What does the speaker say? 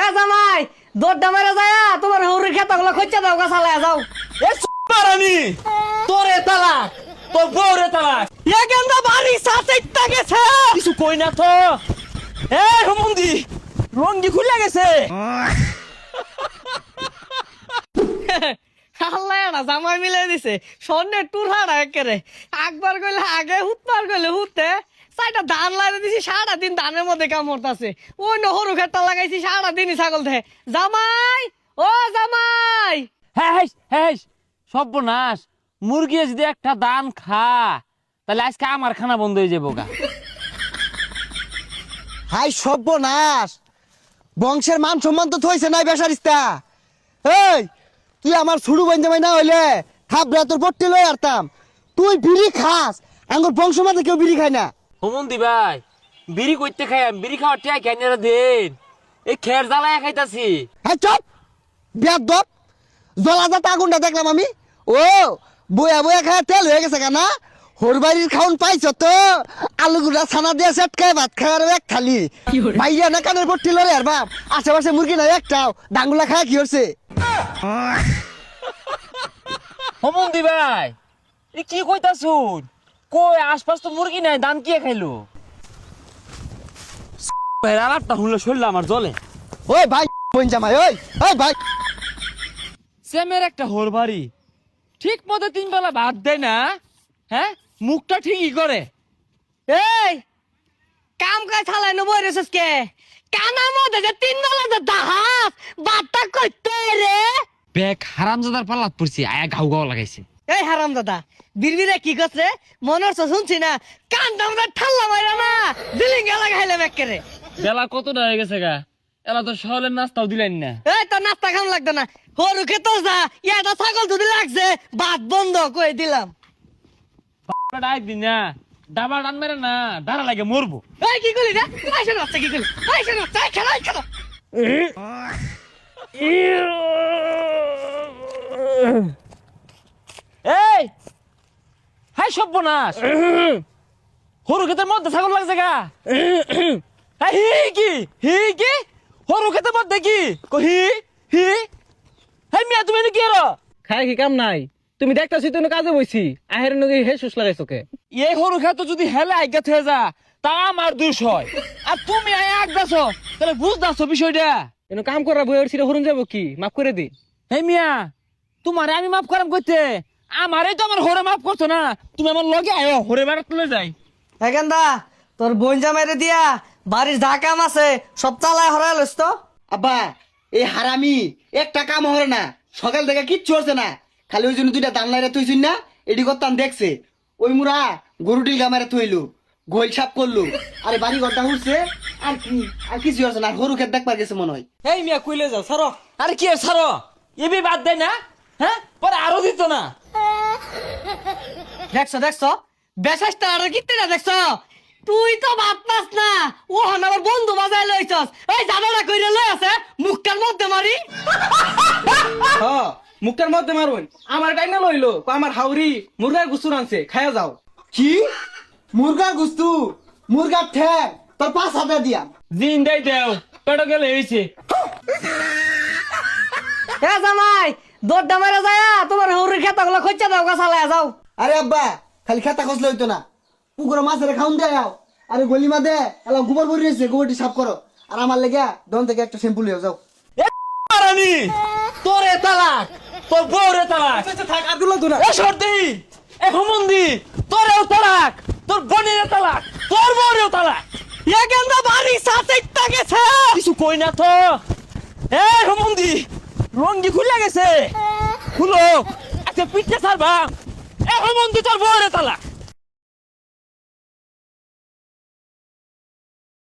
এ জামাই দৌড়টা মেরে যায় তোমার হৌরি খেতাগুলো খোঁজা দাও গা চালায় যাও। এ মারানি তোরে তালাক তোর বউরে তালাক এ গেন্দা বাড়ি সাথে গেছে কিছু কই না তো। এ হুমন্দি রঙ্গি খুলে গেছে। আল্লাহ না জামাই মিলে দিছে স্বর্ণের টুর হারা একেরে একবার কইলে আগে হুতবার কইলে হুতে সাইডটা ধান লাগিয়ে দিছি সারা দিন ধানের মধ্যে কামড়তাছে ওই নহরু খেতটা লাগাইছি সারা দিনই ছাগল ধে জামাই ও জামাই হ্যাঁ হ্যাঁ সর্বনাশ মুরগি যদি একটা দান খা তাহলে আজকে আমার খানা বন্ধ হয়ে যাবো গা। হাই সর্বনাশ বংশের মান সম্মান তো থইছে নাই বেসারিস্তা। এই তুই আমার ছুড়ু বন্ধে না হইলে থাপড়া তোর পট্টি লই আরতাম। তুই বিড়ি খাস আঙ্গুর বংশ মাঝে কেউ বিড়ি খায় না। হুমন্দি ভাই বিড়ি করতে খাই বিড়ি খাওয়ার টিয়া কেন দিন এই খের জ্বালায় খাইতাছি। হ্যাঁ চপ বেয়াদব জলাজাত আগুনটা দেখলাম আমি। ও বয়া বয়া খায় তেল হয়ে গেছে কেনা হরবাড়ির খাউন পাইছ তো আলু গুড়া ছানা দিয়ে সেটকায় ভাত খায় আর এক থালি ভাইয়া না কানের পট্টি লড়ে আর বাপ আশেপাশে মুরগি নাই একটাও ডাঙ্গুলা খায় কি হচ্ছে। হুমন্দি ভাই এ কি কইতাছুন কই আশপাশ তো মুরগি নাই দান কে খাইলো। আলাপটা শুনলে শরীর আমার জ্বলে। ওই ভাই বোন জামাই ওই ভাই সেমের একটা হোর বাড়ি ঠিক মতো 3 বেলা ভাত দেয় না। হ্যাঁ মুখটা ঠিকই করে। এই কাম কাজ ছালাই নব রেছিস কে কানা মধ্যে যে 3 বেলা যে দাহাস বাতটা কইতে রে বেক হারামজাদার পাল্লাত পড়ছি আয়া ঘাউ ঘাউ লাগাইছে। এই হারাম দাদা বিড়বিড়ে কি করছে মনে হচ্ছে শুনছি না কানটা মধ্যে ঠাল্লা মাইরা না দিলিঙ্গা লাগাইলে বেকেরে। বেলা কতটা হয়ে গেছে গা এলা তো সহলের নাস্তাও দিলেন না। এই তোর নাস্তা খাম লাগতো না হরু খেতো যা ইয়াটা ছাগল যদি লাগছে ভাত বন্ধ কই দিলাম। ডাক দিন না ডাবা ডান মেরে না ডারা লাগে মরবো। এই কি করলি রে আইসা বাচ্চা কি করলি আইসা বাচ্চা খেলা খেলা এই হাই সর্বনাশ হরু ক্ষেতের মধ্যে ছাগল লাগছে গা। হি কি হরু ক্ষেতের মধ্যে কি হি হি হাই মিয়া তুমি কি আরো খাই কি কাম নাই তুমি দেখতাছি তুই কাজে বইছি আহের নগে হে সুস লাগাইছকে এই হরু ক্ষেত যদি হেলে আজ্ঞা হয়ে যা তা আমার দোষ হয় আর তুমি আগাছ তাহলে বুঝদাছো বিষয়টা। এনো কাম করা বইয়ের সিরে হরুন যাব কি মাফ করে দি। হে মিয়া তোমারে আমি মাফ করাম কইতে আমারে তো আমার হরে মাফ করছো না তুমি আমার লগে আয়ো হরে বাড়া তুলে যাই। এখানদা তোর বোন জামাইরে দিয়া বাড়ির যা কাম আছে সব চালায় হরাই লইস তো। আব্বা এই হারামি একটা কাম হরে না সকাল থেকে কিচ্ছু হচ্ছে না খালি ওই জন্য 2টা দান লাইরা তুইছিস না এডি করতাম দেখছে ওই মুরা গরুটিল গামারে তুইলু গোল সাপ করলু আরে বাড়ি ঘরটা উঠছে আর কিছু হচ্ছে না হরু খেত দেখবার গেছে মনে হয়। এই মিয়া কইলে যাও সারো আরে কি ছাড়ো এবি বাদ দেয় না হ্যাঁ পরে আরো দিত না। দেখছো দেখছো বেশাসটা আর কিতে না দেখছো তুই তো ভাত পাস না ও হন আমার বন্ধু বাজায় লইছস এই জানালা কইরে লই আছে মুখটার মধ্যে মারি। হ্যাঁ মুখটার মধ্যে মারুন আমার টাইম না লইলো আমার হাউরি মুরগার গুসুর আনছে খায়া যাও। কি মুরগা গুস্তু মুরগার ঠ্যাং তোর 5,000 দিয়া দিন দেই দেও পেটো গেলে হইছে। এ জামাই দৌড়টা মেরে যায় তোমার হৌরির খেতাগুলো খোঁজা দাও গা চালায় যাও। আরে আব্বা খালি খেতা খসলে হইতো না পুকুরে মাছের খাউন দেয় আরে গলি মা দে এলা গোবর ভরে রয়েছে গোবরটি সাফ করো আর আমার লেগে দন থেকে একটা শ্যাম্পু লিয়ে যাও। মারানি তোরে তালাক তোর বউরে তালাক থাক আর দুলা দুনা এ সর্দি এ হুমন্দি তোরেও তালাক তোর বোনের তালাক তোর বউরেও তালাক। এ গেন্দা বাড়ি সাথে গেছে কিছু কই না তো। এ হুমন্দি রঙ্গি খুলে গেছে খুলো একটা পিঠে ছাড়বা। এ হুমন্দি তোর বউরে তালাক।